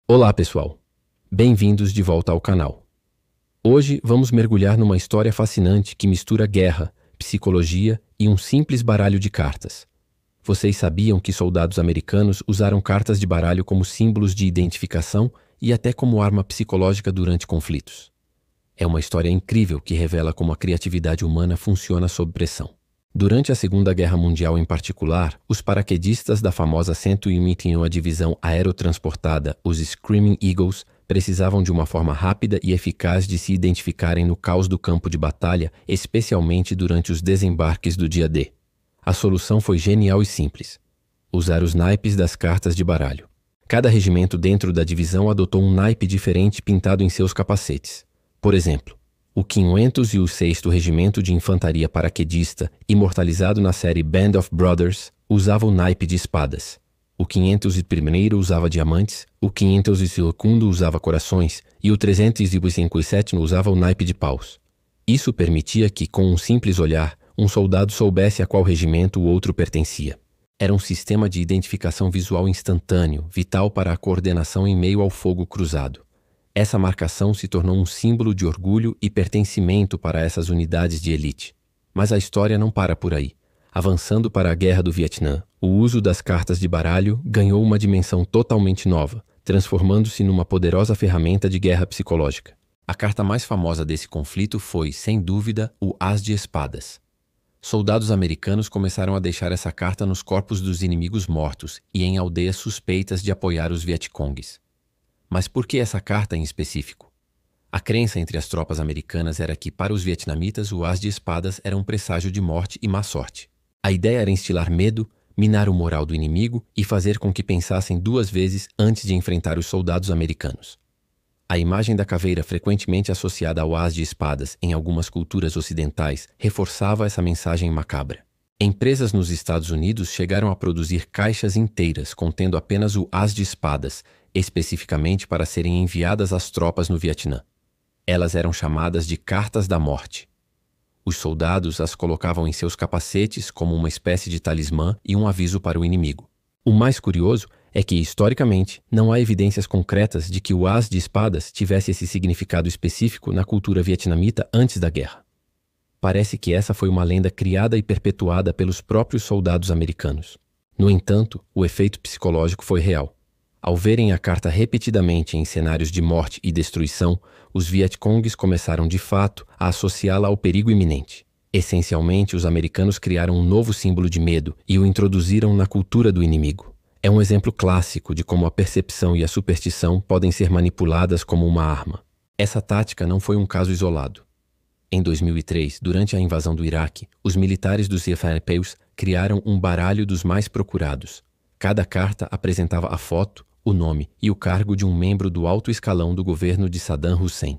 Olá, pessoal! Bem-vindos de volta ao canal. Hoje vamos mergulhar numa história fascinante que mistura guerra, psicologia e um simples baralho de cartas. Vocês sabiam que soldados americanos usaram cartas de baralho como símbolos de identificação e até como arma psicológica durante conflitos? É uma história incrível que revela como a criatividade humana funciona sob pressão. Durante a Segunda Guerra Mundial em particular, os paraquedistas da famosa 101ª Divisão Aerotransportada, os Screaming Eagles, precisavam de uma forma rápida e eficaz de se identificarem no caos do campo de batalha, especialmente durante os desembarques do dia D. A solução foi genial e simples: usar os naipes das cartas de baralho. Cada regimento dentro da divisão adotou um naipe diferente pintado em seus capacetes. Por exemplo, o 506º Regimento de Infantaria Paraquedista, imortalizado na série Band of Brothers, usava o naipe de espadas. O 501º usava diamantes, o 502º usava corações e o 357º usava o naipe de paus. Isso permitia que, com um simples olhar, um soldado soubesse a qual regimento o outro pertencia. Era um sistema de identificação visual instantâneo, vital para a coordenação em meio ao fogo cruzado. Essa marcação se tornou um símbolo de orgulho e pertencimento para essas unidades de elite. Mas a história não para por aí. Avançando para a Guerra do Vietnã, o uso das cartas de baralho ganhou uma dimensão totalmente nova, transformando-se numa poderosa ferramenta de guerra psicológica. A carta mais famosa desse conflito foi, sem dúvida, o As de Espadas. Soldados americanos começaram a deixar essa carta nos corpos dos inimigos mortos e em aldeias suspeitas de apoiar os Vietcongues. Mas por que essa carta em específico? A crença entre as tropas americanas era que, para os vietnamitas, o As de Espadas era um presságio de morte e má sorte. A ideia era instilar medo, minar o moral do inimigo e fazer com que pensassem duas vezes antes de enfrentar os soldados americanos. A imagem da caveira, frequentemente associada ao As de Espadas em algumas culturas ocidentais, reforçava essa mensagem macabra. Empresas nos Estados Unidos chegaram a produzir caixas inteiras contendo apenas o As de Espadas, especificamente para serem enviadas às tropas no Vietnã. Elas eram chamadas de cartas da morte. Os soldados as colocavam em seus capacetes como uma espécie de talismã e um aviso para o inimigo. O mais curioso é que, historicamente, não há evidências concretas de que o As de Espadas tivesse esse significado específico na cultura vietnamita antes da guerra. Parece que essa foi uma lenda criada e perpetuada pelos próprios soldados americanos. No entanto, o efeito psicológico foi real. Ao verem a carta repetidamente em cenários de morte e destruição, os Vietcongues começaram de fato a associá-la ao perigo iminente. Essencialmente, os americanos criaram um novo símbolo de medo e o introduziram na cultura do inimigo. É um exemplo clássico de como a percepção e a superstição podem ser manipuladas como uma arma. Essa tática não foi um caso isolado. Em 2003, durante a invasão do Iraque, os militares dos europeus criaram um baralho dos mais procurados. Cada carta apresentava a foto, o nome e o cargo de um membro do alto escalão do governo de Saddam Hussein.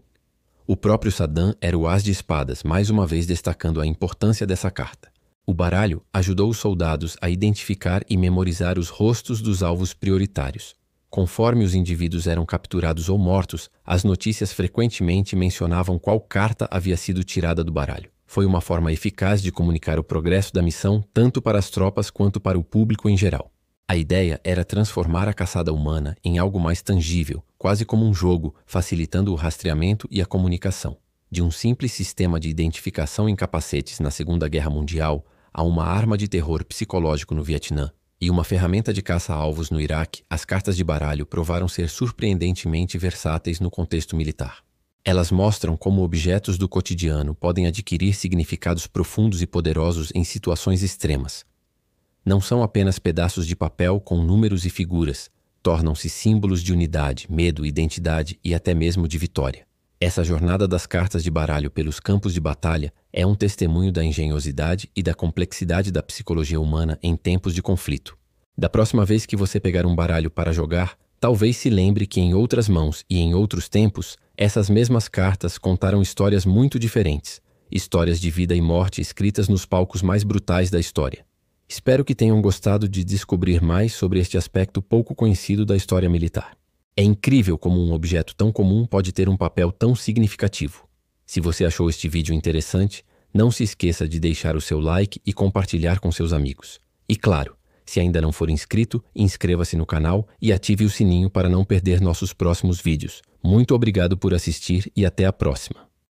O próprio Saddam era o As de Espadas, mais uma vez destacando a importância dessa carta. O baralho ajudou os soldados a identificar e memorizar os rostos dos alvos prioritários. Conforme os indivíduos eram capturados ou mortos, as notícias frequentemente mencionavam qual carta havia sido tirada do baralho. Foi uma forma eficaz de comunicar o progresso da missão tanto para as tropas quanto para o público em geral. A ideia era transformar a caçada humana em algo mais tangível, quase como um jogo, facilitando o rastreamento e a comunicação. De um simples sistema de identificação em capacetes na Segunda Guerra Mundial a uma arma de terror psicológico no Vietnã e uma ferramenta de caça-alvos no Iraque, as cartas de baralho provaram ser surpreendentemente versáteis no contexto militar. Elas mostram como objetos do cotidiano podem adquirir significados profundos e poderosos em situações extremas. Não são apenas pedaços de papel com números e figuras, tornam-se símbolos de unidade, medo, identidade e até mesmo de vitória. Essa jornada das cartas de baralho pelos campos de batalha é um testemunho da engenhosidade e da complexidade da psicologia humana em tempos de conflito. Da próxima vez que você pegar um baralho para jogar, talvez se lembre que em outras mãos e em outros tempos, essas mesmas cartas contaram histórias muito diferentes, histórias de vida e morte escritas nos palcos mais brutais da história. Espero que tenham gostado de descobrir mais sobre este aspecto pouco conhecido da história militar. É incrível como um objeto tão comum pode ter um papel tão significativo. Se você achou este vídeo interessante, não se esqueça de deixar o seu like e compartilhar com seus amigos. E claro, Se ainda não for inscrito, inscreva-se no canal e ative o sininho para não perder nossos próximos vídeos. Muito obrigado por assistir e até a próxima.